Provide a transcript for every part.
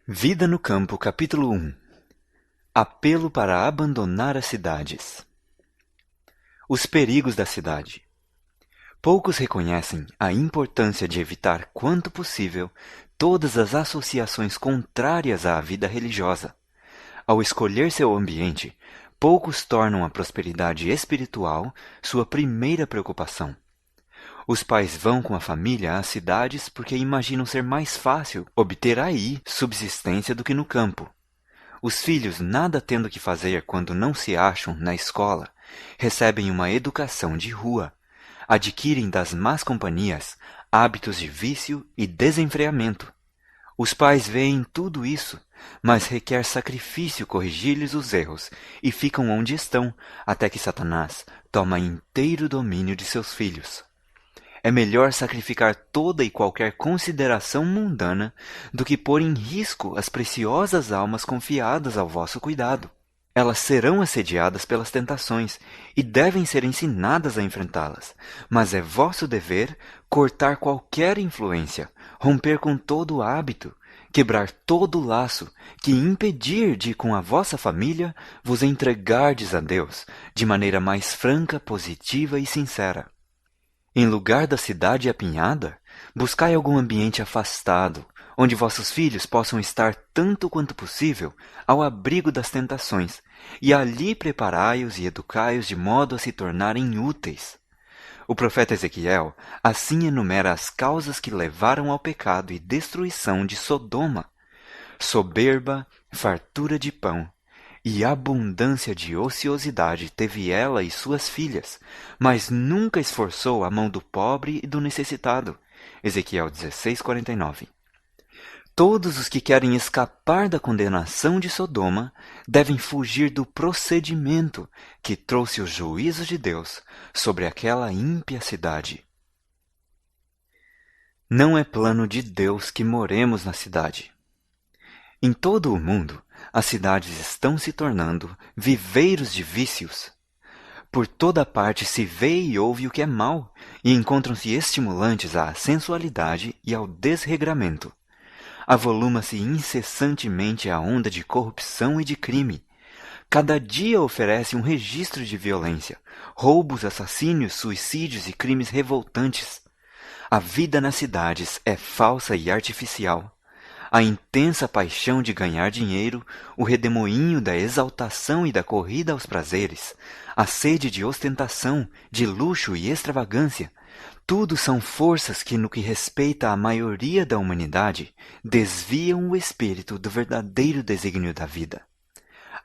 Vida no Campo, capítulo 1. Apelo para abandonar as cidades. Os perigos da cidade. Poucos reconhecem a importância de evitar quanto possível todas as associações contrárias à vida religiosa. Ao escolher seu ambiente, poucos tornam a prosperidade espiritual sua primeira preocupação. Os pais vão com a família às cidades porque imaginam ser mais fácil obter aí subsistência do que no campo. Os filhos, nada tendo que fazer quando não se acham na escola, recebem uma educação de rua, adquirem das más companhias hábitos de vício e desenfreamento. Os pais veem tudo isso, mas requer sacrifício corrigir-lhes os erros e ficam onde estão até que Satanás toma inteiro domínio de seus filhos. É melhor sacrificar toda e qualquer consideração mundana do que pôr em risco as preciosas almas confiadas ao vosso cuidado. Elas serão assediadas pelas tentações e devem ser ensinadas a enfrentá-las, mas é vosso dever cortar qualquer influência, romper com todo o hábito, quebrar todo o laço que impedir de, com a vossa família, vos entregardes a Deus de maneira mais franca, positiva e sincera. Em lugar da cidade apinhada, buscai algum ambiente afastado, onde vossos filhos possam estar tanto quanto possível ao abrigo das tentações, e ali preparai-os e educai-os de modo a se tornarem úteis. O profeta Ezequiel assim enumera as causas que levaram ao pecado e destruição de Sodoma: soberba, fartura de pão, e abundância de ociosidade teve ela e suas filhas, mas nunca esforçou a mão do pobre e do necessitado. Ezequiel 16:49. Todos os que querem escapar da condenação de Sodoma devem fugir do procedimento que trouxe o juízo de Deus sobre aquela ímpia cidade. Não é plano de Deus que moremos na cidade. Em todo o mundo, as cidades estão se tornando viveiros de vícios. Por toda parte se vê e ouve o que é mal, e encontram-se estimulantes à sensualidade e ao desregramento. Avoluma-se incessantemente a onda de corrupção e de crime. Cada dia oferece um registro de violência, roubos, assassínios, suicídios e crimes revoltantes. A vida nas cidades é falsa e artificial. A intensa paixão de ganhar dinheiro, o redemoinho da exaltação e da corrida aos prazeres, a sede de ostentação, de luxo e extravagância, tudo são forças que, no que respeita à maioria da humanidade, desviam o espírito do verdadeiro desígnio da vida.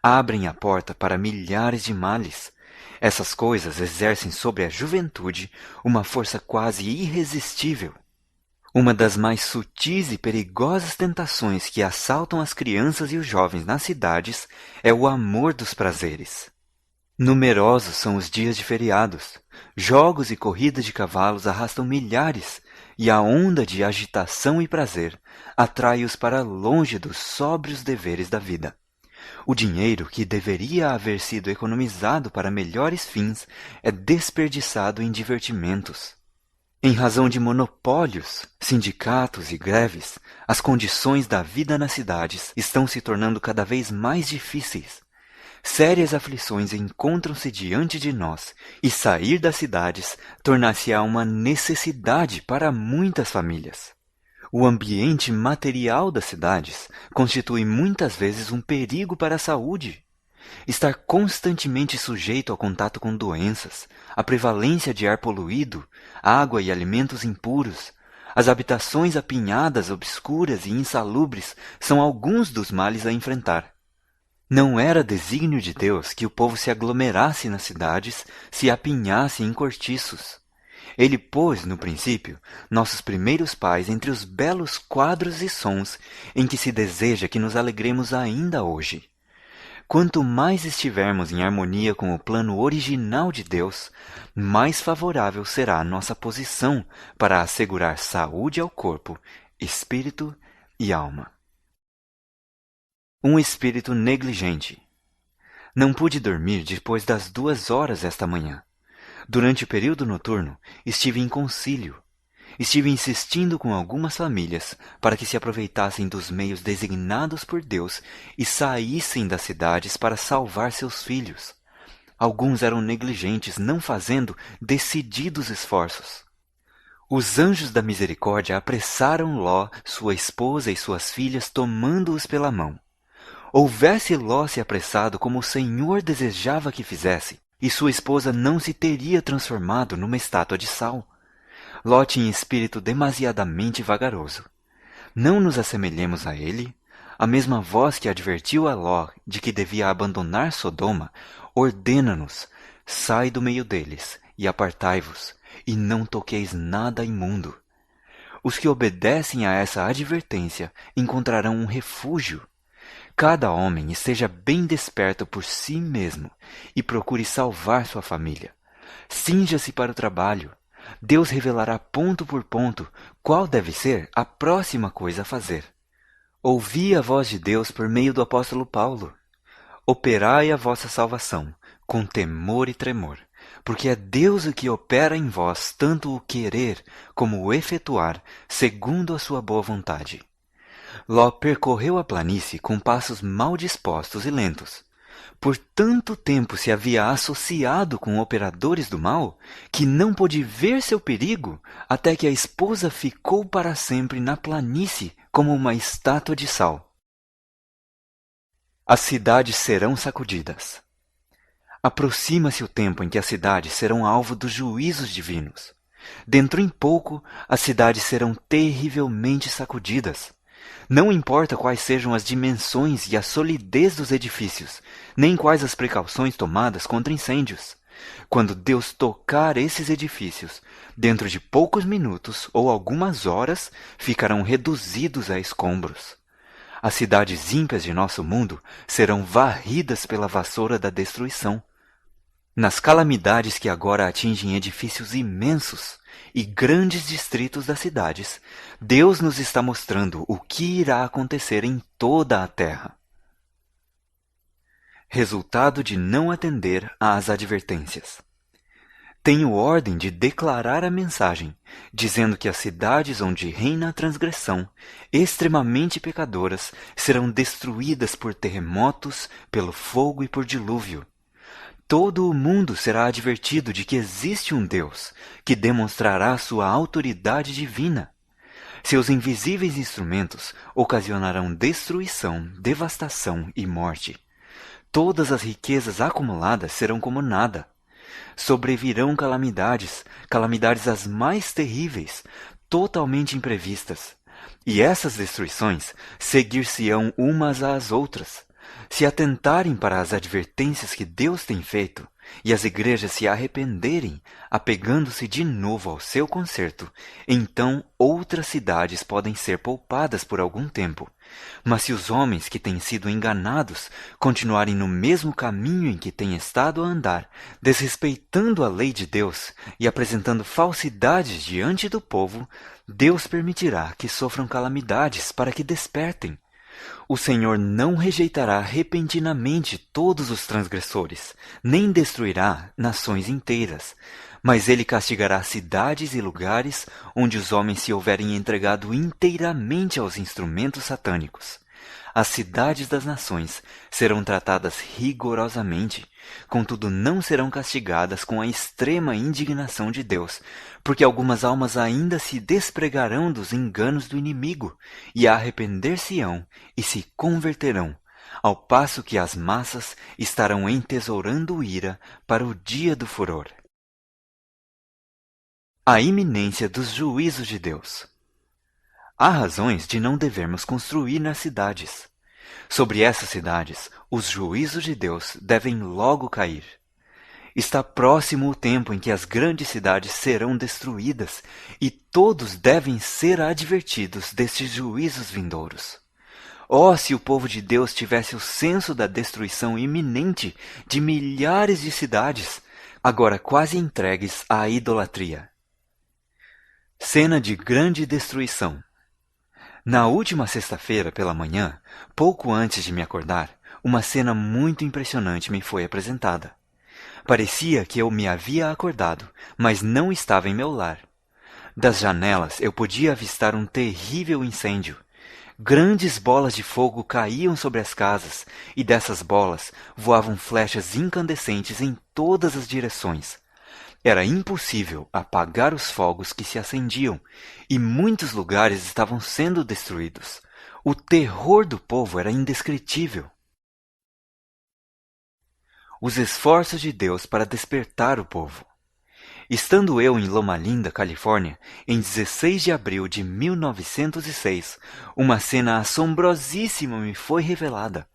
Abrem a porta para milhares de males. Essas coisas exercem sobre a juventude uma força quase irresistível. Uma das mais sutis e perigosas tentações que assaltam as crianças e os jovens nas cidades é o amor dos prazeres. Numerosos são os dias de feriados. Jogos e corridas de cavalos arrastam milhares, e a onda de agitação e prazer atrai-os para longe dos sóbrios deveres da vida. O dinheiro que deveria haver sido economizado para melhores fins é desperdiçado em divertimentos. Em razão de monopólios, sindicatos e greves, as condições da vida nas cidades estão se tornando cada vez mais difíceis. Sérias aflições encontram-se diante de nós, e sair das cidades tornar-se-á uma necessidade para muitas famílias. O ambiente material das cidades constitui muitas vezes um perigo para a saúde. Estar constantemente sujeito ao contato com doenças, a prevalência de ar poluído, água e alimentos impuros, as habitações apinhadas, obscuras e insalubres são alguns dos males a enfrentar. Não era desígnio de Deus que o povo se aglomerasse nas cidades, se apinhasse em cortiços. Ele pôs, no princípio, nossos primeiros pais entre os belos quadros e sons em que se deseja que nos alegremos ainda hoje. Quanto mais estivermos em harmonia com o plano original de Deus, mais favorável será a nossa posição para assegurar saúde ao corpo, espírito e alma. Um espírito negligente. Não pude dormir depois das 2 horas esta manhã. Durante o período noturno, estive em concílio. estive insistindo com algumas famílias para que se aproveitassem dos meios designados por Deus e saíssem das cidades para salvar seus filhos. Alguns eram negligentes, não fazendo decididos esforços. Os anjos da misericórdia apressaram Ló, sua esposa e suas filhas, tomando-os pela mão. Houvesse Ló se apressado como o Senhor desejava que fizesse, e sua esposa não se teria transformado numa estátua de sal. Ló tinha espírito demasiadamente vagaroso. Não nos assemelhemos a ele? A mesma voz que advertiu a Ló de que devia abandonar Sodoma, ordena-nos: sai do meio deles e apartai-vos, e não toqueis nada imundo. Os que obedecem a essa advertência encontrarão um refúgio. Cada homem esteja bem desperto por si mesmo e procure salvar sua família. Cinja-se para o trabalho. Deus revelará ponto por ponto qual deve ser a próxima coisa a fazer. Ouvi a voz de Deus por meio do apóstolo Paulo. Operai a vossa salvação com temor e tremor, porque é Deus o que opera em vós tanto o querer como o efetuar, segundo a sua boa vontade. Ló percorreu a planície com passos mal dispostos e lentos. Por tanto tempo se havia associado com operadores do mal, que não pôde ver seu perigo, até que a esposa ficou para sempre na planície como uma estátua de sal. As cidades serão sacudidas. Aproxima-se o tempo em que as cidades serão alvo dos juízos divinos. Dentro em pouco, as cidades serão terrivelmente sacudidas. Não importa quais sejam as dimensões e a solidez dos edifícios, nem quais as precauções tomadas contra incêndios. Quando Deus tocar esses edifícios, dentro de poucos minutos ou algumas horas, ficarão reduzidos a escombros. As cidades ímpias de nosso mundo serão varridas pela vassoura da destruição. Nas calamidades que agora atingem edifícios imensos e grandes distritos das cidades, Deus nos está mostrando o que irá acontecer em toda a terra. Resultado de não atender às advertências. Tenho ordem de declarar a mensagem, dizendo que as cidades onde reina a transgressão, extremamente pecadoras, serão destruídas por terremotos, pelo fogo e por dilúvio. Todo o mundo será advertido de que existe um Deus, que demonstrará sua autoridade divina. Seus invisíveis instrumentos ocasionarão destruição, devastação e morte. Todas as riquezas acumuladas serão como nada. Sobrevirão calamidades, calamidades as mais terríveis, totalmente imprevistas. E essas destruições seguir-se-ão umas às outras. Se atentarem para as advertências que Deus tem feito, e as igrejas se arrependerem, apegando-se de novo ao seu conserto, então outras cidades podem ser poupadas por algum tempo. Mas se os homens que têm sido enganados continuarem no mesmo caminho em que têm estado a andar, desrespeitando a lei de Deus e apresentando falsidades diante do povo, Deus permitirá que sofram calamidades para que despertem. O Senhor não rejeitará repentinamente todos os transgressores, nem destruirá nações inteiras, mas ele castigará cidades e lugares onde os homens se houverem entregado inteiramente aos instrumentos satânicos. As cidades das nações serão tratadas rigorosamente, contudo não serão castigadas com a extrema indignação de Deus, porque algumas almas ainda se despregarão dos enganos do inimigo, e arrepender-se-ão e se converterão, ao passo que as massas estarão entesourando ira para o dia do furor. A iminência dos juízos de Deus. Há razões de não devermos construir nas cidades. Sobre essas cidades, os juízos de Deus devem logo cair. Está próximo o tempo em que as grandes cidades serão destruídas, e todos devem ser advertidos destes juízos vindouros. Oh, se o povo de Deus tivesse o senso da destruição iminente de milhares de cidades, agora quase entregues à idolatria. Cena de grande destruição. Na última sexta-feira pela manhã, pouco antes de me acordar, uma cena muito impressionante me foi apresentada. Parecia que eu me havia acordado, mas não estava em meu lar. Das janelas eu podia avistar um terrível incêndio. Grandes bolas de fogo caíam sobre as casas, e dessas bolas voavam flechas incandescentes em todas as direções. Era impossível apagar os fogos que se acendiam, e muitos lugares estavam sendo destruídos. O terror do povo era indescritível. Os esforços de Deus para despertar o povo. Estando eu em Loma Linda, Califórnia, em 16 de abril de 1906, uma cena assombrosíssima me foi revelada.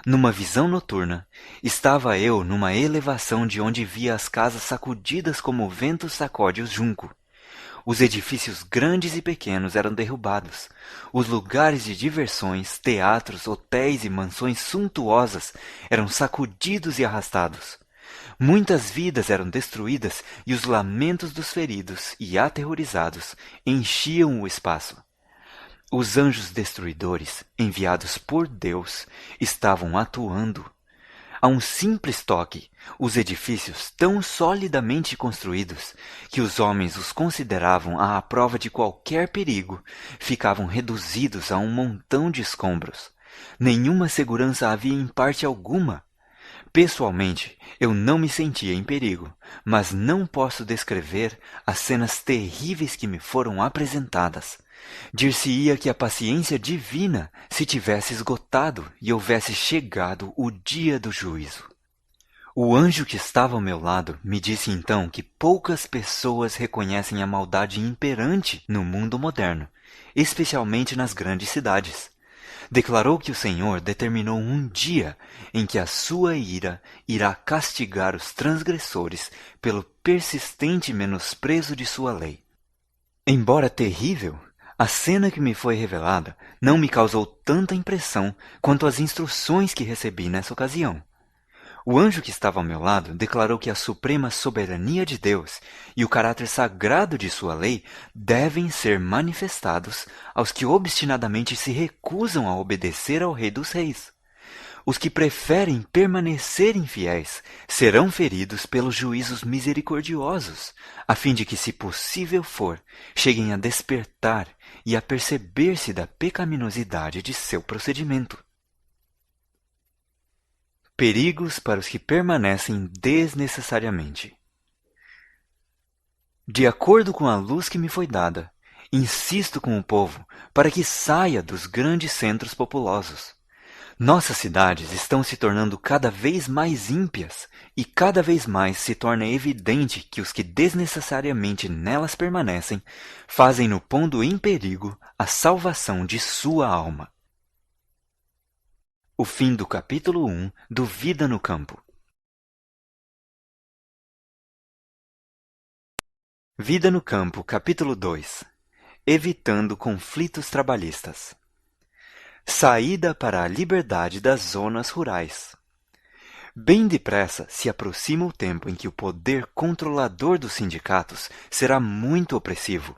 Numa visão noturna, estava eu numa elevação de onde via as casas sacudidas como o vento sacode o junco. Os edifícios grandes e pequenos eram derrubados. Os lugares de diversões, teatros, hotéis e mansões suntuosas eram sacudidos e arrastados. Muitas vidas eram destruídas e os lamentos dos feridos e aterrorizados enchiam o espaço. Os anjos destruidores, enviados por Deus, estavam atuando. A um simples toque, os edifícios tão solidamente construídos que os homens os consideravam à prova de qualquer perigo, ficavam reduzidos a um montão de escombros. Nenhuma segurança havia em parte alguma. Pessoalmente, eu não me sentia em perigo, mas não posso descrever as cenas terríveis que me foram apresentadas. Dir-se-ia que a paciência divina se tivesse esgotado e houvesse chegado o dia do juízo. O anjo que estava ao meu lado me disse então que poucas pessoas reconhecem a maldade imperante no mundo moderno, especialmente nas grandes cidades. Declarou que o Senhor determinou um dia em que a sua ira irá castigar os transgressores pelo persistente menosprezo de sua lei. Embora terrível, a cena que me foi revelada não me causou tanta impressão quanto as instruções que recebi nessa ocasião. O anjo que estava ao meu lado declarou que a suprema soberania de Deus e o caráter sagrado de sua lei devem ser manifestados aos que obstinadamente se recusam a obedecer ao Rei dos Reis. Os que preferem permanecer infiéis serão feridos pelos juízos misericordiosos, a fim de que, se possível for, cheguem a despertar e a perceber-se da pecaminosidade de seu procedimento. Perigos para os que permanecem desnecessariamente. De acordo com a luz que me foi dada, insisto com o povo para que saia dos grandes centros populosos. Nossas cidades estão se tornando cada vez mais ímpias e cada vez mais se torna evidente que os que desnecessariamente nelas permanecem fazem-no pondo em perigo a salvação de sua alma. O fim do capítulo 1 do Vida no Campo. Vida no Campo, capítulo 2. Evitando conflitos trabalhistas. Saída para a liberdade das zonas rurais. Bem depressa se aproxima o tempo em que o poder controlador dos sindicatos será muito opressivo.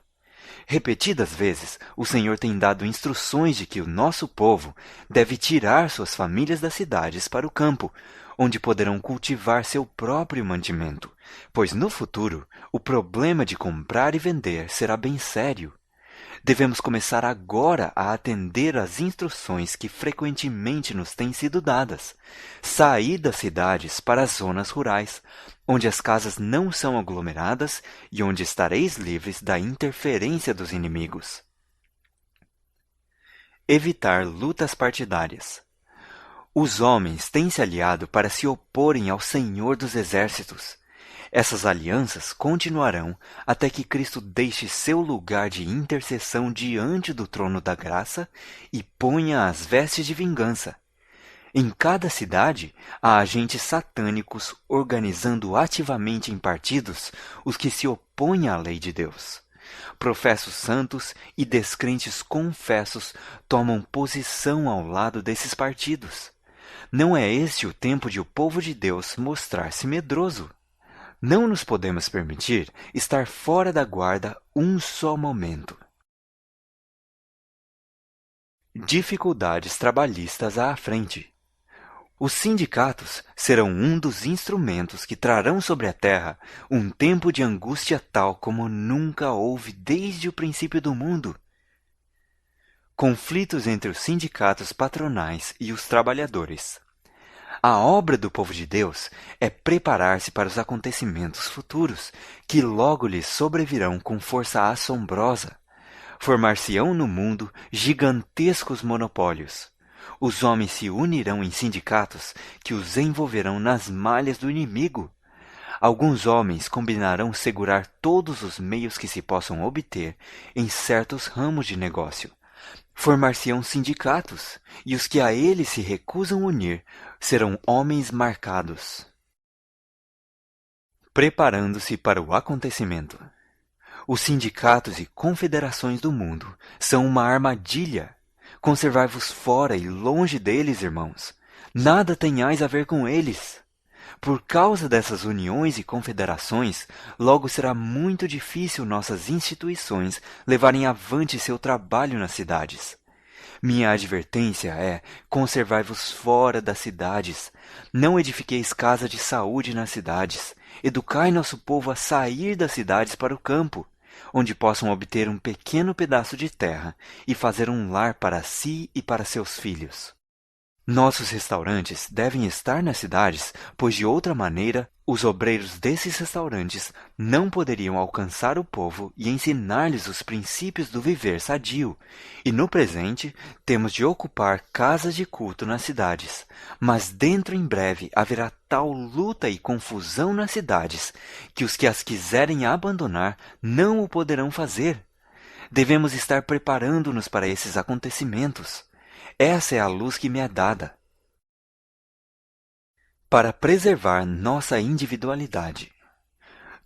Repetidas vezes, o Senhor tem dado instruções de que o nosso povo deve tirar suas famílias das cidades para o campo, onde poderão cultivar seu próprio mantimento, pois no futuro o problema de comprar e vender será bem sério. Devemos começar agora a atender às instruções que frequentemente nos têm sido dadas. Sair das cidades para as zonas rurais, onde as casas não são aglomeradas e onde estareis livres da interferência dos inimigos. Evitar lutas partidárias. Os homens têm se aliado para se oporem ao Senhor dos Exércitos. Essas alianças continuarão até que Cristo deixe seu lugar de intercessão diante do trono da graça e ponha as vestes de vingança. Em cada cidade há agentes satânicos organizando ativamente em partidos os que se opõem à lei de Deus. Professos santos e descrentes confessos tomam posição ao lado desses partidos. Não é este o tempo de o povo de Deus mostrar-se medroso. Não nos podemos permitir estar fora da guarda um só momento. Dificuldades trabalhistas à frente. Os sindicatos serão um dos instrumentos que trarão sobre a terra um tempo de angústia tal como nunca houve desde o princípio do mundo. Conflitos entre os sindicatos patronais e os trabalhadores. A obra do povo de Deus é preparar-se para os acontecimentos futuros, que logo lhes sobrevirão com força assombrosa. Formar-se-ão no mundo gigantescos monopólios. Os homens se unirão em sindicatos que os envolverão nas malhas do inimigo. Alguns homens combinarão segurar todos os meios que se possam obter em certos ramos de negócio. Formar-se-ão sindicatos, e os que a eles se recusam unir serão homens marcados. Preparando-se para o acontecimento. Os sindicatos e confederações do mundo são uma armadilha. Conservai-vos fora e longe deles, irmãos. Nada tenhais a ver com eles. Por causa dessas uniões e confederações, logo será muito difícil nossas instituições levarem avante seu trabalho nas cidades. Minha advertência é: conservai-vos fora das cidades. Não edifiqueis casa de saúde nas cidades. Educai nosso povo a sair das cidades para o campo, onde possam obter um pequeno pedaço de terra e fazer um lar para si e para seus filhos. Nossos restaurantes devem estar nas cidades, pois de outra maneira os obreiros desses restaurantes não poderiam alcançar o povo e ensinar-lhes os princípios do viver sadio. E no presente temos de ocupar casas de culto nas cidades, mas dentro em breve haverá tal luta e confusão nas cidades que os que as quiserem abandonar não o poderão fazer. Devemos estar preparando-nos para esses acontecimentos. Essa é a luz que me é dada. Para preservar nossa individualidade.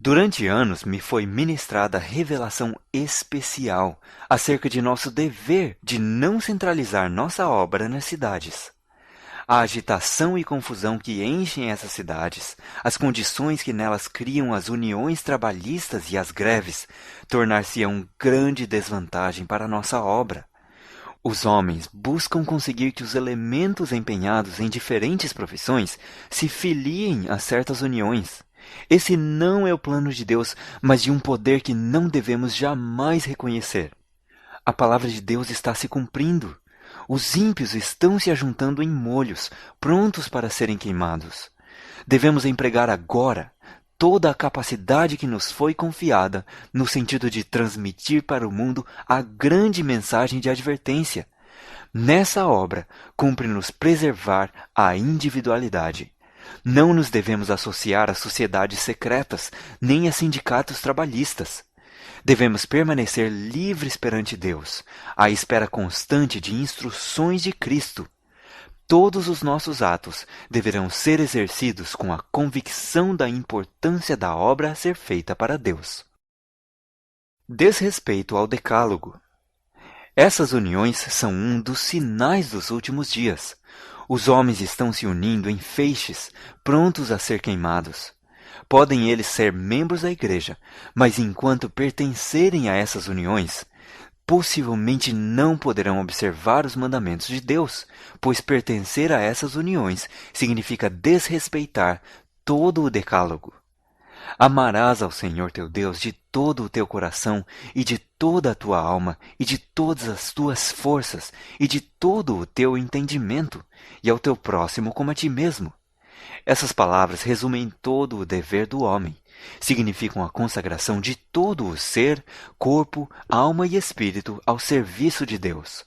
Durante anos me foi ministrada revelação especial acerca de nosso dever de não centralizar nossa obra nas cidades. A agitação e confusão que enchem essas cidades, as condições que nelas criam as uniões trabalhistas e as greves, tornar-se-ão grande desvantagem para nossa obra. Os homens buscam conseguir que os elementos empenhados em diferentes profissões se filiem a certas uniões. Esse não é o plano de Deus, mas de um poder que não devemos jamais reconhecer. A palavra de Deus está se cumprindo. Os ímpios estão se ajuntando em molhos, prontos para serem queimados. Devemos empregar agora toda a capacidade que nos foi confiada no sentido de transmitir para o mundo a grande mensagem de advertência. Nessa obra, cumpre-nos preservar a individualidade. Não nos devemos associar a sociedades secretas, nem a sindicatos trabalhistas. Devemos permanecer livres perante Deus, à espera constante de instruções de Cristo. Todos os nossos atos deverão ser exercidos com a convicção da importância da obra a ser feita para Deus. Desrespeito ao Decálogo. Essas uniões são um dos sinais dos últimos dias. Os homens estão se unindo em feixes, prontos a ser queimados. Podem eles ser membros da igreja, mas enquanto pertencerem a essas uniões, possivelmente não poderão observar os mandamentos de Deus, pois pertencer a essas uniões significa desrespeitar todo o decálogo. Amarás ao Senhor teu Deus de todo o teu coração, e de toda a tua alma, e de todas as tuas forças, e de todo o teu entendimento, e ao teu próximo como a ti mesmo. Essas palavras resumem todo o dever do homem. Significam a consagração de todo o ser, corpo, alma e espírito ao serviço de Deus.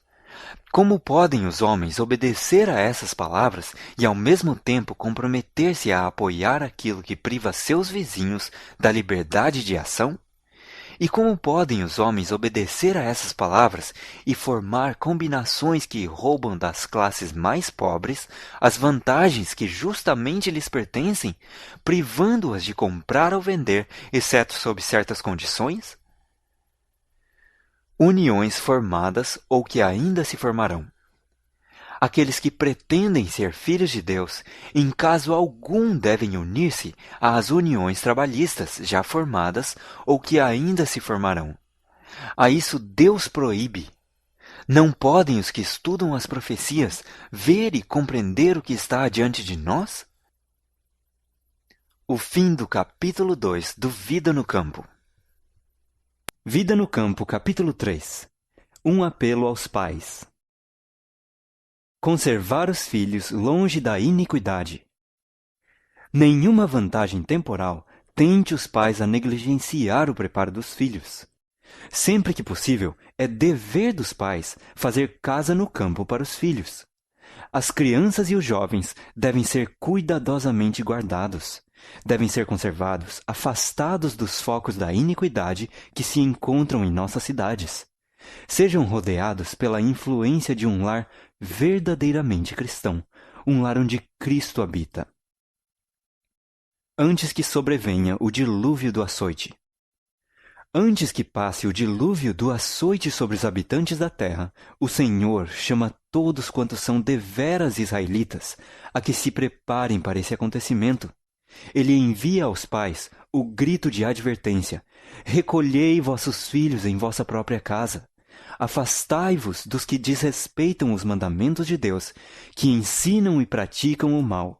Como podem os homens obedecer a essas palavras e ao mesmo tempo comprometer-se a apoiar aquilo que priva seus vizinhos da liberdade de ação? E como podem os homens obedecer a essas palavras e formar combinações que roubam das classes mais pobres as vantagens que justamente lhes pertencem, privando-as de comprar ou vender, exceto sob certas condições? Uniões formadas ou que ainda se formarão. Aqueles que pretendem ser filhos de Deus, em caso algum devem unir-se às uniões trabalhistas já formadas ou que ainda se formarão. A isso Deus proíbe. Não podem os que estudam as profecias ver e compreender o que está diante de nós? O fim do capítulo 2 do Vida no Campo. Vida no Campo, capítulo 3. Um apelo aos pais. Conservar os filhos longe da iniquidade. Nenhuma vantagem temporal tente os pais a negligenciar o preparo dos filhos. Sempre que possível, é dever dos pais fazer casa no campo para os filhos. As crianças e os jovens devem ser cuidadosamente guardados. Devem ser conservados, afastados dos focos da iniquidade que se encontram em nossas cidades. Sejam rodeados pela influência de um lar verdadeiramente cristão, um lar onde Cristo habita. Antes que sobrevenha o dilúvio do açoite. Antes que passe o dilúvio do açoite sobre os habitantes da terra, o Senhor chama todos quantos são deveras israelitas a que se preparem para esse acontecimento. Ele envia aos pais o grito de advertência: recolhei vossos filhos em vossa própria casa. Afastai-vos dos que desrespeitam os mandamentos de Deus, que ensinam e praticam o mal.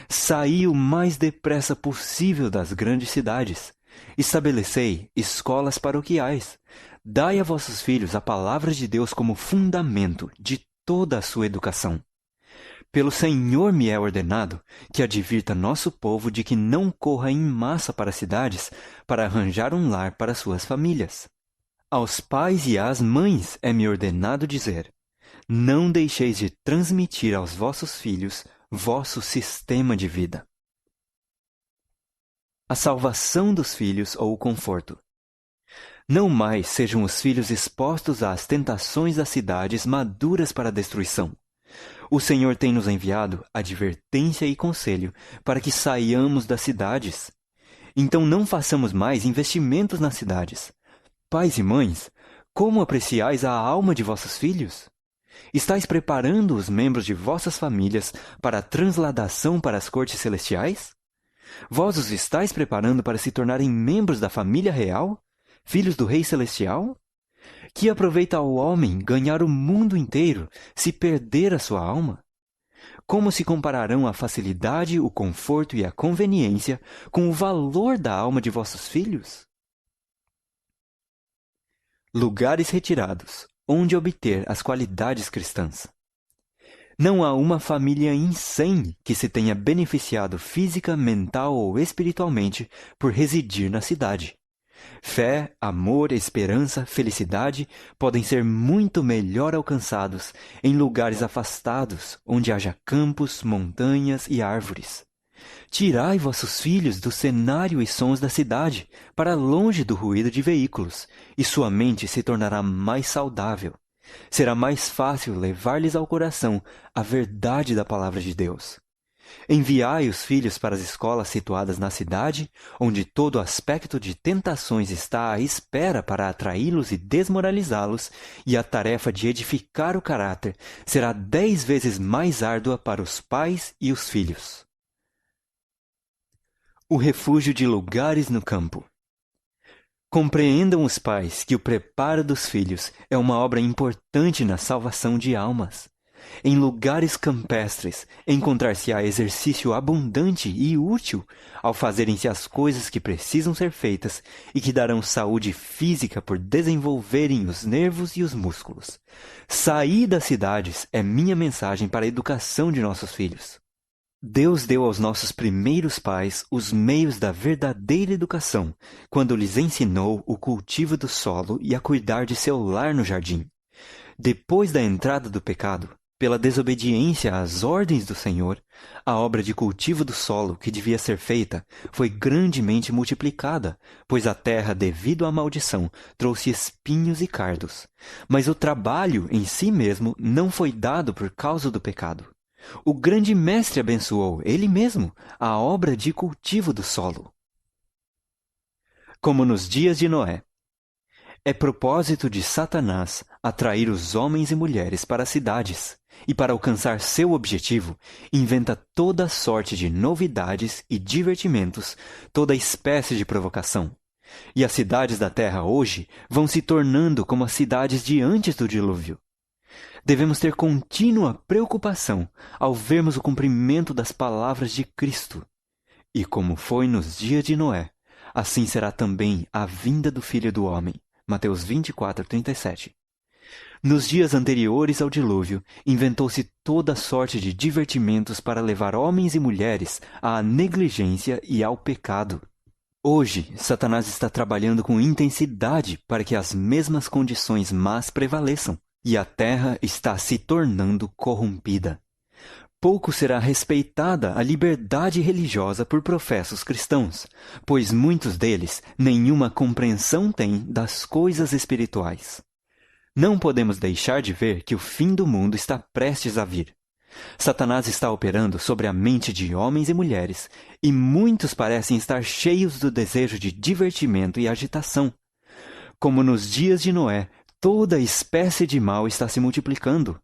Saí o mais depressa possível das grandes cidades. Estabelecei escolas paroquiais. Dai a vossos filhos a palavra de Deus como fundamento de toda a sua educação. Pelo Senhor me é ordenado que advirta nosso povo de que não corra em massa para as cidades para arranjar um lar para suas famílias. Aos pais e às mães é-me ordenado dizer: não deixeis de transmitir aos vossos filhos vosso sistema de vida. A salvação dos filhos ou o conforto. Não mais sejam os filhos expostos às tentações das cidades maduras para a destruição. O Senhor tem nos enviado advertência e conselho para que saiamos das cidades. Então não façamos mais investimentos nas cidades. Pais e mães, como apreciais a alma de vossos filhos? Estais preparando os membros de vossas famílias para a transladação para as cortes celestiais? Vós os estáis preparando para se tornarem membros da família real, filhos do Rei Celestial? Que aproveita ao homem ganhar o mundo inteiro se perder a sua alma? Como se compararão a facilidade, o conforto e a conveniência com o valor da alma de vossos filhos? Lugares retirados, onde obter as qualidades cristãs. Não há uma família em 100 que se tenha beneficiado física, mental ou espiritualmente por residir na cidade. Fé, amor, esperança, felicidade podem ser muito melhor alcançados em lugares afastados, onde haja campos, montanhas e árvores. Tirai vossos filhos do cenário e sons da cidade, para longe do ruído de veículos, e sua mente se tornará mais saudável. Será mais fácil levar-lhes ao coração a verdade da palavra de Deus. Enviai os filhos para as escolas situadas na cidade, onde todo aspecto de tentações está à espera para atraí-los e desmoralizá-los, e a tarefa de edificar o caráter será 10 vezes mais árdua para os pais e os filhos. O refúgio de lugares no campo. Compreendam os pais que o preparo dos filhos é uma obra importante na salvação de almas. Em lugares campestres, encontrar-se-á exercício abundante e útil ao fazerem-se as coisas que precisam ser feitas e que darão saúde física por desenvolverem os nervos e os músculos. Sair das cidades é minha mensagem para a educação de nossos filhos. Deus deu aos nossos primeiros pais os meios da verdadeira educação, quando lhes ensinou o cultivo do solo e a cuidar de seu lar no jardim. Depois da entrada do pecado, pela desobediência às ordens do Senhor, a obra de cultivo do solo que devia ser feita foi grandemente multiplicada, pois a terra, devido à maldição, trouxe espinhos e cardos. Mas o trabalho em si mesmo não foi dado por causa do pecado. O grande mestre abençoou, ele mesmo, a obra de cultivo do solo. Como nos dias de Noé. É propósito de Satanás atrair os homens e mulheres para as cidades, e para alcançar seu objetivo, inventa toda sorte de novidades e divertimentos, toda espécie de provocação. E as cidades da terra hoje vão se tornando como as cidades de antes do dilúvio. Devemos ter contínua preocupação ao vermos o cumprimento das palavras de Cristo. E como foi nos dias de Noé, assim será também a vinda do Filho do Homem. Mateus 24:37. Nos dias anteriores ao dilúvio, inventou-se toda sorte de divertimentos para levar homens e mulheres à negligência e ao pecado. Hoje, Satanás está trabalhando com intensidade para que as mesmas condições más prevaleçam, e a terra está se tornando corrompida. Pouco será respeitada a liberdade religiosa por professos cristãos, pois muitos deles nenhuma compreensão têm das coisas espirituais. Não podemos deixar de ver que o fim do mundo está prestes a vir. Satanás está operando sobre a mente de homens e mulheres, e muitos parecem estar cheios do desejo de divertimento e agitação. Como nos dias de Noé, toda espécie de mal está se multiplicando.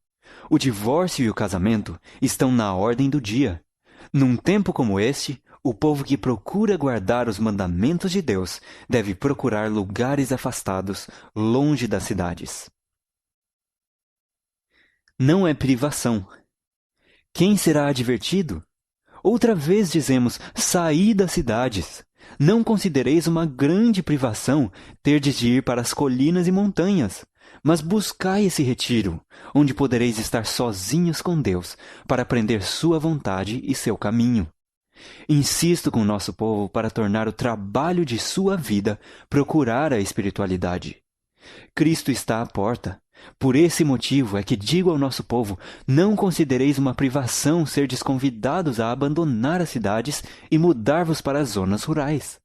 O divórcio e o casamento estão na ordem do dia. Num tempo como este, o povo que procura guardar os mandamentos de Deus deve procurar lugares afastados, longe das cidades. Não é privação. Quem será advertido? Outra vez dizemos, saí das cidades. Não considereis uma grande privação terdes de ir para as colinas e montanhas, mas buscai esse retiro, onde podereis estar sozinhos com Deus, para aprender sua vontade e seu caminho. Insisto com o nosso povo para tornar o trabalho de sua vida procurar a espiritualidade. Cristo está à porta. Por esse motivo é que digo ao nosso povo, não considereis uma privação ser desconvidados a abandonar as cidades e mudar-vos para as zonas rurais.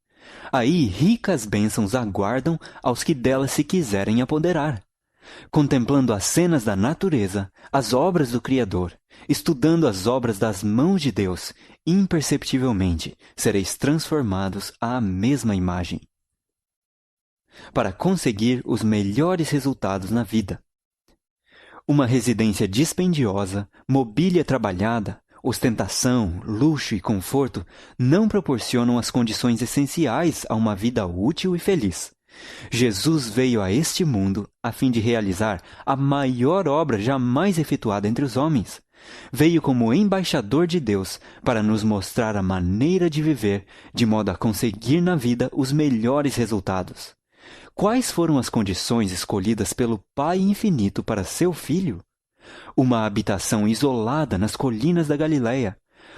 Aí ricas bênçãos aguardam aos que delas se quiserem apoderar. Contemplando as cenas da natureza, as obras do Criador, estudando as obras das mãos de Deus, imperceptivelmente sereis transformados à mesma imagem, para conseguir os melhores resultados na vida. Uma residência dispendiosa, mobília trabalhada, ostentação, luxo e conforto não proporcionam as condições essenciais a uma vida útil e feliz. Jesus veio a este mundo a fim de realizar a maior obra jamais efetuada entre os homens. Veio como embaixador de Deus para nos mostrar a maneira de viver, de modo a conseguir na vida os melhores resultados. Quais foram as condições escolhidas pelo Pai Infinito para seu Filho? Uma habitação isolada nas colinas da Galileia,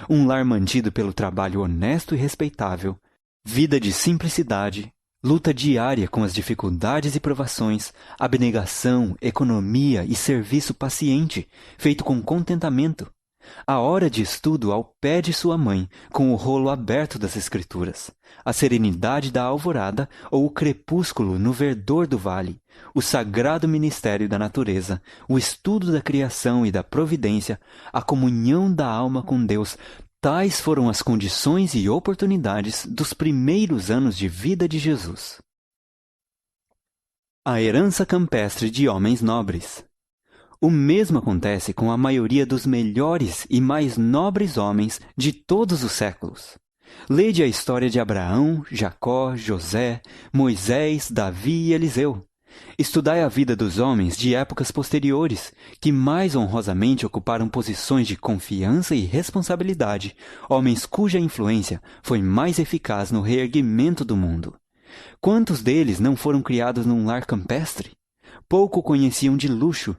um lar mantido pelo trabalho honesto e respeitável, vida de simplicidade, luta diária com as dificuldades e provações, abnegação, economia e serviço paciente, feito com contentamento. A hora de estudo ao pé de sua mãe, com o rolo aberto das Escrituras, a serenidade da alvorada ou o crepúsculo no verdor do vale, o sagrado ministério da natureza, o estudo da criação e da providência, a comunhão da alma com Deus, tais foram as condições e oportunidades dos primeiros anos de vida de Jesus. A herança campestre de homens nobres. O mesmo acontece com a maioria dos melhores e mais nobres homens de todos os séculos. Lede a história de Abraão, Jacó, José, Moisés, Davi e Eliseu. Estudai a vida dos homens de épocas posteriores, que mais honrosamente ocuparam posições de confiança e responsabilidade, homens cuja influência foi mais eficaz no reerguimento do mundo. Quantos deles não foram criados num lar campestre? Pouco conheciam de luxo.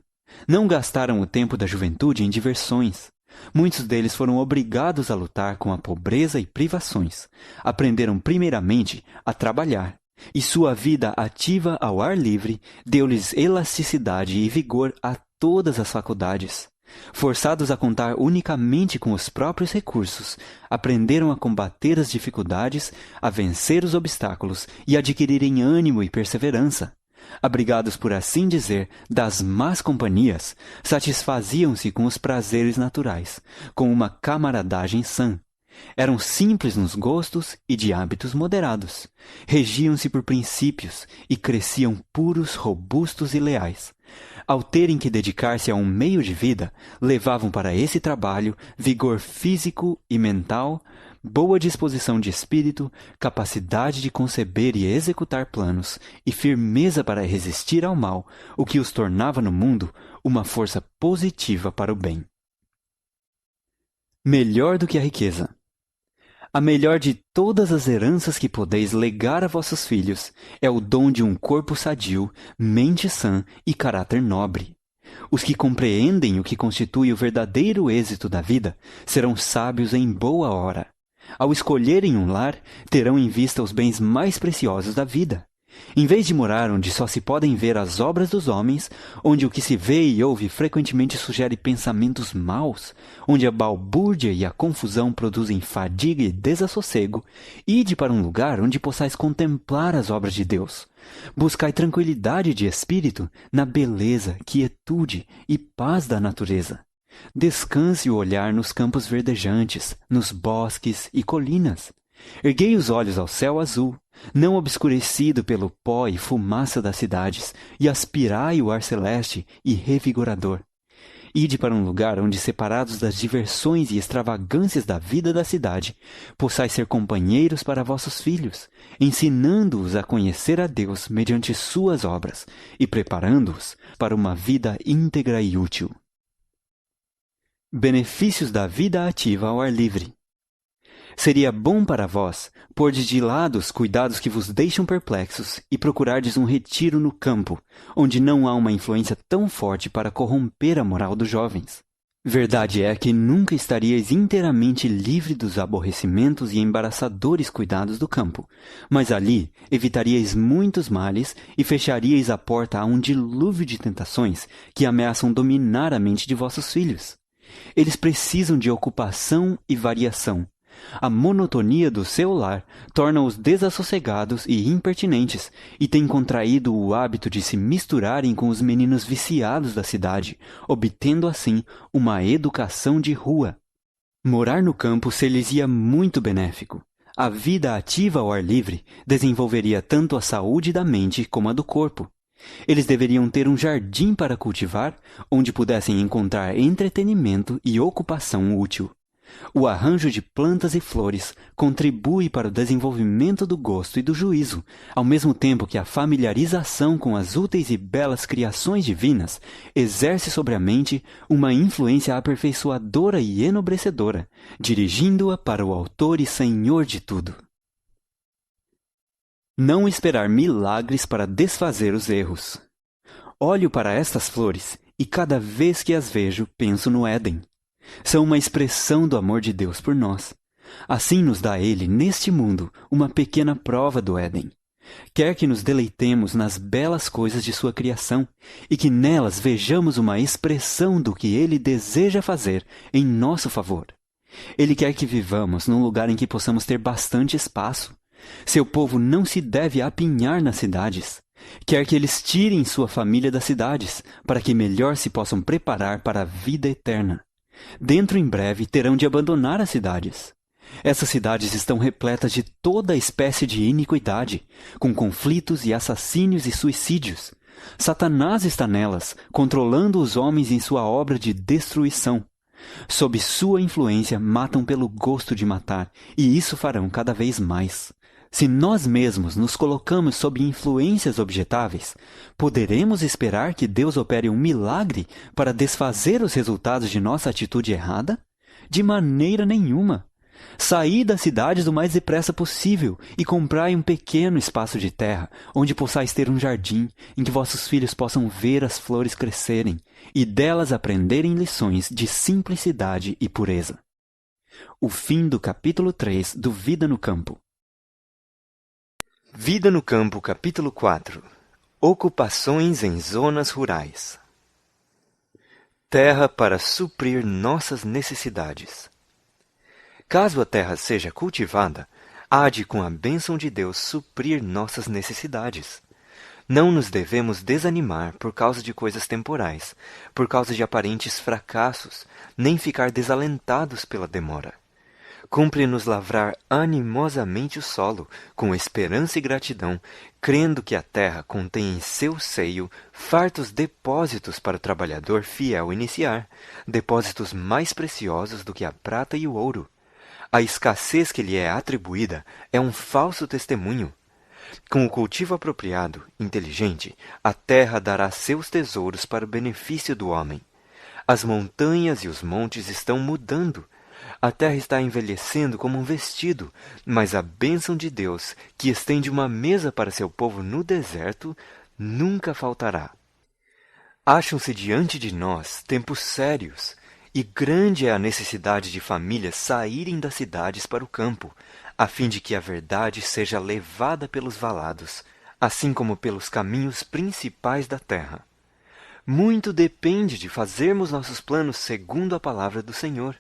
Não gastaram o tempo da juventude em diversões. Muitos deles foram obrigados a lutar com a pobreza e privações. Aprenderam primeiramente a trabalhar, e sua vida ativa ao ar livre deu-lhes elasticidade e vigor a todas as faculdades. Forçados a contar unicamente com os próprios recursos, aprenderam a combater as dificuldades, a vencer os obstáculos e adquirirem ânimo e perseverança. Abrigados, por assim dizer, das más companhias, satisfaziam-se com os prazeres naturais, com uma camaradagem sã. Eram simples nos gostos e de hábitos moderados. Regiam-se por princípios e cresciam puros, robustos e leais. Ao terem que dedicar-se a um meio de vida, levavam para esse trabalho vigor físico e mental, boa disposição de espírito, capacidade de conceber e executar planos e firmeza para resistir ao mal, o que os tornava no mundo uma força positiva para o bem. Melhor do que a riqueza. A melhor de todas as heranças que podeis legar a vossos filhos é o dom de um corpo sadio, mente sã e caráter nobre. Os que compreendem o que constitui o verdadeiro êxito da vida serão sábios em boa hora. Ao escolherem um lar, terão em vista os bens mais preciosos da vida. Em vez de morar onde só se podem ver as obras dos homens, onde o que se vê e ouve frequentemente sugere pensamentos maus, onde a balbúrdia e a confusão produzem fadiga e desassossego, ide para um lugar onde possais contemplar as obras de Deus. Buscai tranquilidade de espírito na beleza, quietude e paz da natureza. Descanse o olhar nos campos verdejantes, nos bosques e colinas. Erguei os olhos ao céu azul, não obscurecido pelo pó e fumaça das cidades, e aspirai o ar celeste e revigorador. Ide para um lugar onde, separados das diversões e extravagâncias da vida da cidade, possais ser companheiros para vossos filhos, ensinando-os a conhecer a Deus mediante suas obras e preparando-os para uma vida íntegra e útil. Benefícios da vida ativa ao ar livre. Seria bom para vós pordes de lado os cuidados que vos deixam perplexos e procurardes um retiro no campo, onde não há uma influência tão forte para corromper a moral dos jovens. Verdade é que nunca estaríeis inteiramente livre dos aborrecimentos e embaraçadores cuidados do campo, mas ali evitaríeis muitos males e fecharíeis a porta a um dilúvio de tentações que ameaçam dominar a mente de vossos filhos. Eles precisam de ocupação e variação. A monotonia do seu lar torna-os desassossegados e impertinentes, e têm contraído o hábito de se misturarem com os meninos viciados da cidade, obtendo assim uma educação de rua. Morar no campo ser-lhes-ia muito benéfico. A vida ativa ao ar livre desenvolveria tanto a saúde da mente como a do corpo. Eles deveriam ter um jardim para cultivar, onde pudessem encontrar entretenimento e ocupação útil. O arranjo de plantas e flores contribui para o desenvolvimento do gosto e do juízo, ao mesmo tempo que a familiarização com as úteis e belas criações divinas exerce sobre a mente uma influência aperfeiçoadora e enobrecedora, dirigindo-a para o Autor e Senhor de tudo. Não esperar milagres para desfazer os erros. Olho para estas flores e cada vez que as vejo penso no Éden. São uma expressão do amor de Deus por nós. Assim nos dá Ele, neste mundo, uma pequena prova do Éden. Quer que nos deleitemos nas belas coisas de sua criação e que nelas vejamos uma expressão do que Ele deseja fazer em nosso favor. Ele quer que vivamos num lugar em que possamos ter bastante espaço. Seu povo não se deve apinhar nas cidades. Quer que eles tirem sua família das cidades, para que melhor se possam preparar para a vida eterna. Dentro em breve terão de abandonar as cidades. Essas cidades estão repletas de toda espécie de iniquidade, com conflitos e assassínios e suicídios. Satanás está nelas, controlando os homens em sua obra de destruição. Sob sua influência, matam pelo gosto de matar, e isso farão cada vez mais. Se nós mesmos nos colocamos sob influências objetáveis, poderemos esperar que Deus opere um milagre para desfazer os resultados de nossa atitude errada? De maneira nenhuma. Saí das cidades o mais depressa possível e comprai um pequeno espaço de terra, onde possais ter um jardim, em que vossos filhos possam ver as flores crescerem e delas aprenderem lições de simplicidade e pureza. O fim do capítulo 3 do Vida no Campo. Vida no Campo, capítulo 4. Ocupações em zonas rurais. Terra para suprir nossas necessidades. Caso a terra seja cultivada, há de, com a bênção de Deus, suprir nossas necessidades. Não nos devemos desanimar por causa de coisas temporais, por causa de aparentes fracassos, nem ficar desalentados pela demora. Cumpre-nos lavrar animosamente o solo, com esperança e gratidão, crendo que a terra contém em seu seio fartos depósitos para o trabalhador fiel iniciar, depósitos mais preciosos do que a prata e o ouro. A escassez que lhe é atribuída é um falso testemunho. Com o cultivo apropriado, inteligente, a terra dará seus tesouros para o benefício do homem. As montanhas e os montes estão mudando. A terra está envelhecendo como um vestido, mas a bênção de Deus, que estende uma mesa para seu povo no deserto, nunca faltará. Acham-se diante de nós tempos sérios, e grande é a necessidade de famílias saírem das cidades para o campo, a fim de que a verdade seja levada pelos valados, assim como pelos caminhos principais da terra. Muito depende de fazermos nossos planos segundo a palavra do Senhor,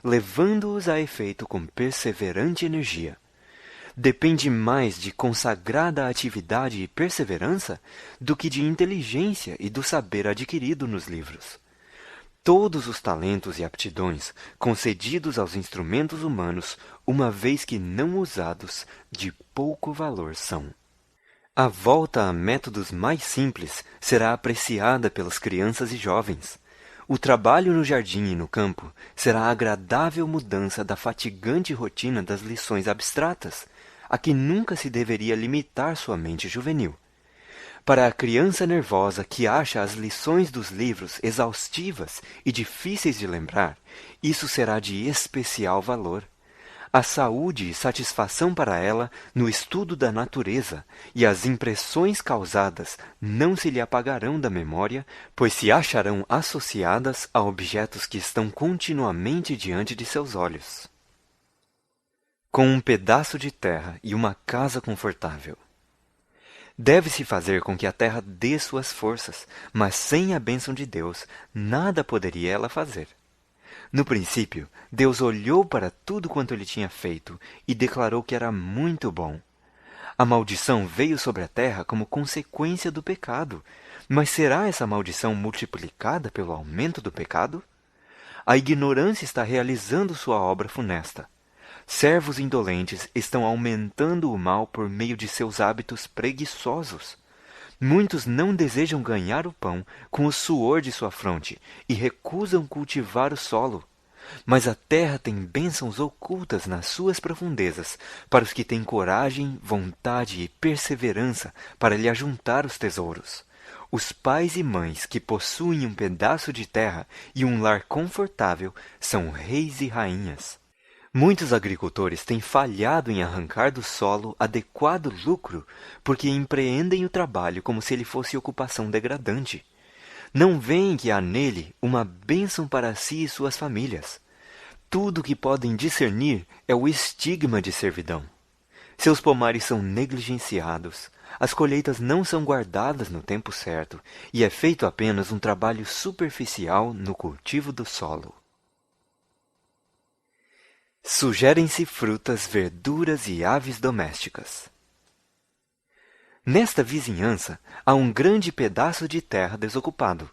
levando-os a efeito com perseverante energia. Depende mais de consagrada atividade e perseverança do que de inteligência e do saber adquirido nos livros. Todos os talentos e aptidões concedidos aos instrumentos humanos, uma vez que não usados, de pouco valor são. A volta a métodos mais simples será apreciada pelas crianças e jovens. O trabalho no jardim e no campo será a agradável mudança da fatigante rotina das lições abstratas, a que nunca se deveria limitar sua mente juvenil. Para a criança nervosa que acha as lições dos livros exaustivas e difíceis de lembrar, isso será de especial valor. A saúde e satisfação para ela no estudo da natureza e as impressões causadas não se lhe apagarão da memória, pois se acharão associadas a objetos que estão continuamente diante de seus olhos. Com um pedaço de terra e uma casa confortável. Deve-se fazer com que a terra dê suas forças, mas sem a bênção de Deus, nada poderia ela fazer. No princípio, Deus olhou para tudo quanto ele tinha feito e declarou que era muito bom. A maldição veio sobre a terra como consequência do pecado, mas será essa maldição multiplicada pelo aumento do pecado? A ignorância está realizando sua obra funesta. Servos indolentes estão aumentando o mal por meio de seus hábitos preguiçosos. Muitos não desejam ganhar o pão com o suor de sua fronte e recusam cultivar o solo. Mas a terra tem bênçãos ocultas nas suas profundezas para os que têm coragem, vontade e perseverança para lhe ajuntar os tesouros. Os pais e mães que possuem um pedaço de terra e um lar confortável são reis e rainhas. Muitos agricultores têm falhado em arrancar do solo adequado lucro porque empreendem o trabalho como se ele fosse ocupação degradante. Não veem que há nele uma bênção para si e suas famílias. Tudo o que podem discernir é o estigma de servidão. Seus pomares são negligenciados, as colheitas não são guardadas no tempo certo e é feito apenas um trabalho superficial no cultivo do solo. Sugerem-se frutas, verduras e aves domésticas. Nesta vizinhança há um grande pedaço de terra desocupado.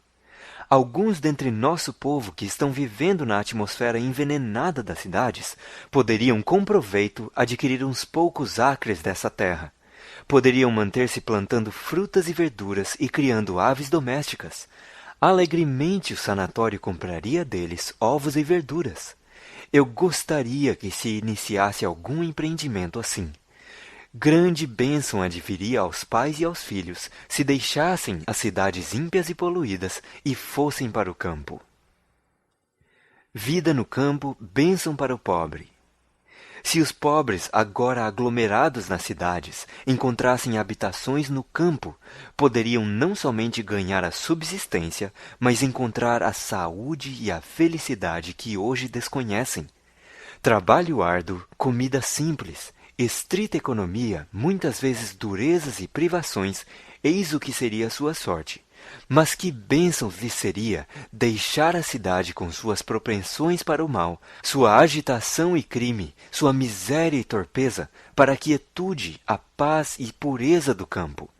Alguns dentre nosso povo que estão vivendo na atmosfera envenenada das cidades poderiam com proveito adquirir uns poucos acres dessa terra. Poderiam manter-se plantando frutas e verduras e criando aves domésticas. Alegremente o sanatório compraria deles ovos e verduras. Eu gostaria que se iniciasse algum empreendimento assim. Grande bênção adviria aos pais e aos filhos se deixassem as cidades ímpias e poluídas e fossem para o campo. Vida no campo, bênção para o pobre. Se os pobres, agora aglomerados nas cidades, encontrassem habitações no campo, poderiam não somente ganhar a subsistência, mas encontrar a saúde e a felicidade que hoje desconhecem. Trabalho árduo, comida simples, estrita economia, muitas vezes durezas e privações, eis o que seria sua sorte. Mas que bênçãos lhe seria deixar a cidade com suas propensões para o mal, sua agitação e crime, sua miséria e torpeza, para a quietude, a paz e pureza do campo.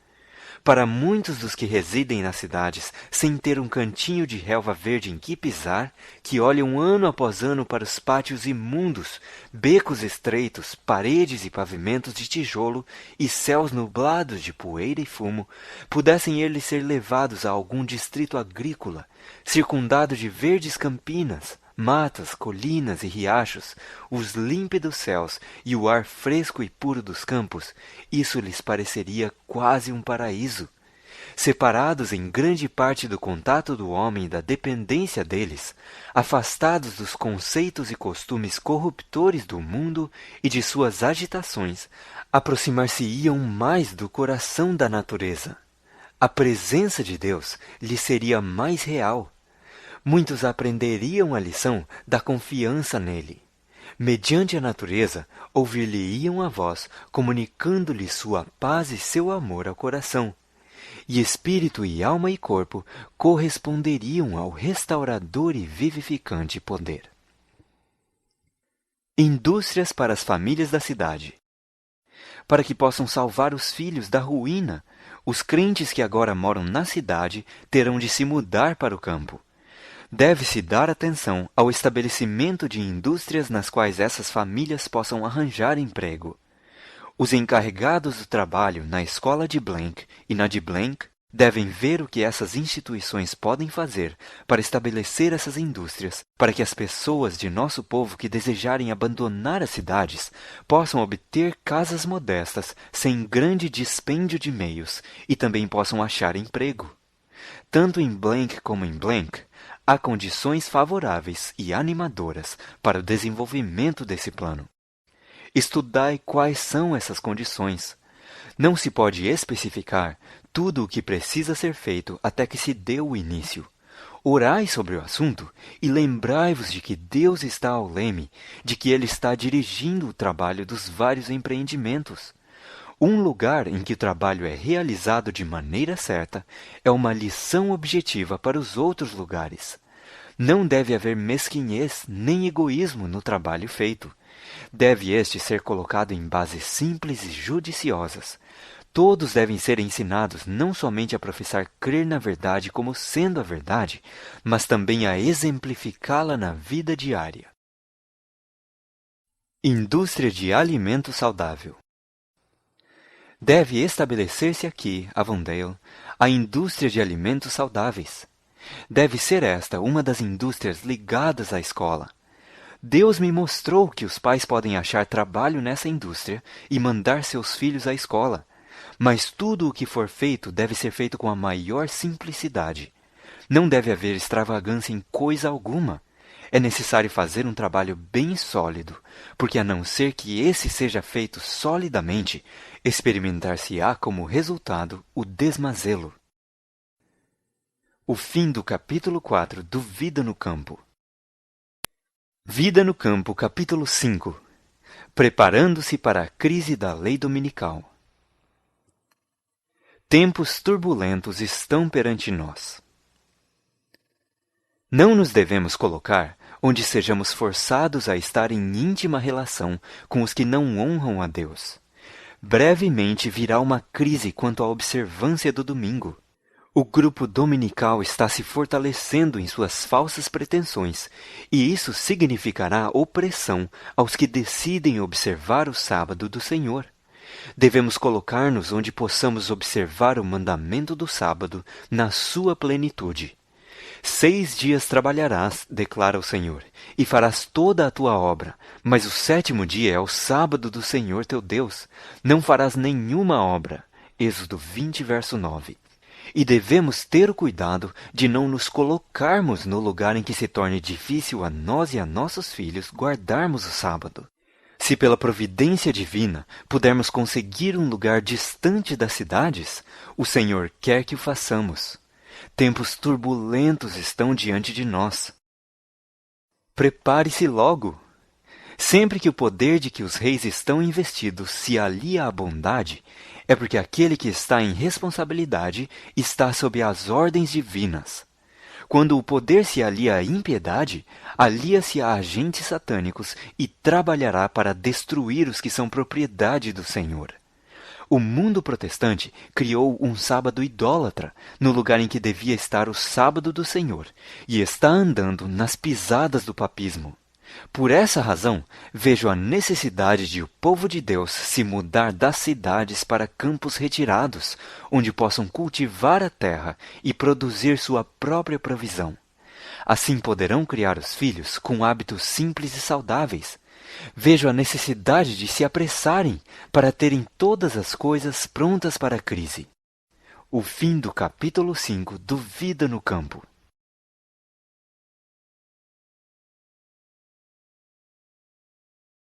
Para muitos dos que residem nas cidades, sem ter um cantinho de relva verde em que pisar, que olham ano após ano para os pátios imundos, becos estreitos, paredes e pavimentos de tijolo e céus nublados de poeira e fumo, pudessem eles ser levados a algum distrito agrícola, circundado de verdes campinas, matas, colinas e riachos, os límpidos céus e o ar fresco e puro dos campos, isso lhes pareceria quase um paraíso. Separados em grande parte do contato do homem e da dependência deles, afastados dos conceitos e costumes corruptores do mundo e de suas agitações, aproximar-se-iam mais do coração da natureza. A presença de Deus lhes seria mais real. Muitos aprenderiam a lição da confiança nele. Mediante a natureza, ouvir-lhe-iam a voz, comunicando-lhe sua paz e seu amor ao coração. E espírito e alma e corpo corresponderiam ao restaurador e vivificante poder. Indústrias para as famílias da cidade. Para que possam salvar os filhos da ruína, os crentes que agora moram na cidade terão de se mudar para o campo. Deve-se dar atenção ao estabelecimento de indústrias nas quais essas famílias possam arranjar emprego. Os encarregados do trabalho na escola de Blank e na de Blank devem ver o que essas instituições podem fazer para estabelecer essas indústrias, para que as pessoas de nosso povo que desejarem abandonar as cidades possam obter casas modestas sem grande dispêndio de meios e também possam achar emprego. Tanto em Blank como em Blank, há condições favoráveis e animadoras para o desenvolvimento desse plano. Estudai quais são essas condições. Não se pode especificar tudo o que precisa ser feito até que se dê o início. Orai sobre o assunto e lembrai-vos de que Deus está ao leme, de que Ele está dirigindo o trabalho dos vários empreendimentos. Um lugar em que o trabalho é realizado de maneira certa é uma lição objetiva para os outros lugares. Não deve haver mesquinhez nem egoísmo no trabalho feito. Deve este ser colocado em bases simples e judiciosas. Todos devem ser ensinados não somente a professar crer na verdade como sendo a verdade, mas também a exemplificá-la na vida diária. Indústria de alimento saudável. Deve estabelecer-se aqui, Avondale, a indústria de alimentos saudáveis. Deve ser esta uma das indústrias ligadas à escola. Deus me mostrou que os pais podem achar trabalho nessa indústria e mandar seus filhos à escola, mas tudo o que for feito deve ser feito com a maior simplicidade. Não deve haver extravagância em coisa alguma. É necessário fazer um trabalho bem sólido, porque a não ser que esse seja feito solidamente, experimentar-se-á como resultado o desmazelo. O fim do capítulo 4 do Vida no Campo. Vida no Campo, capítulo 5. Preparando-se para a crise da lei dominical. Tempos turbulentos estão perante nós. Não nos devemos colocar onde sejamos forçados a estar em íntima relação com os que não honram a Deus. Brevemente virá uma crise quanto à observância do domingo. O grupo dominical está se fortalecendo em suas falsas pretensões, e isso significará opressão aos que decidem observar o sábado do Senhor. Devemos colocar-nos onde possamos observar o mandamento do sábado na sua plenitude. 6 dias trabalharás, declara o Senhor, e farás toda a tua obra, mas o 7º dia é o sábado do Senhor teu Deus. Não farás nenhuma obra. Êxodo 20, verso 9. E devemos ter o cuidado de não nos colocarmos no lugar em que se torne difícil a nós e a nossos filhos guardarmos o sábado. Se pela providência divina pudermos conseguir um lugar distante das cidades, o Senhor quer que o façamos. Tempos turbulentos estão diante de nós. Prepare-se logo. Sempre que o poder de que os reis estão investidos se alia à bondade, é porque aquele que está em responsabilidade está sob as ordens divinas. Quando o poder se alia à impiedade, alia-se a agentes satânicos e trabalhará para destruir os que são propriedade do Senhor. O mundo protestante criou um sábado idólatra, no lugar em que devia estar o sábado do Senhor, e está andando nas pisadas do papismo. Por essa razão, vejo a necessidade de o povo de Deus se mudar das cidades para campos retirados, onde possam cultivar a terra e produzir sua própria provisão. Assim poderão criar os filhos com hábitos simples e saudáveis. Vejo a necessidade de se apressarem para terem todas as coisas prontas para a crise. O fim do capítulo 5 do Vida no Campo.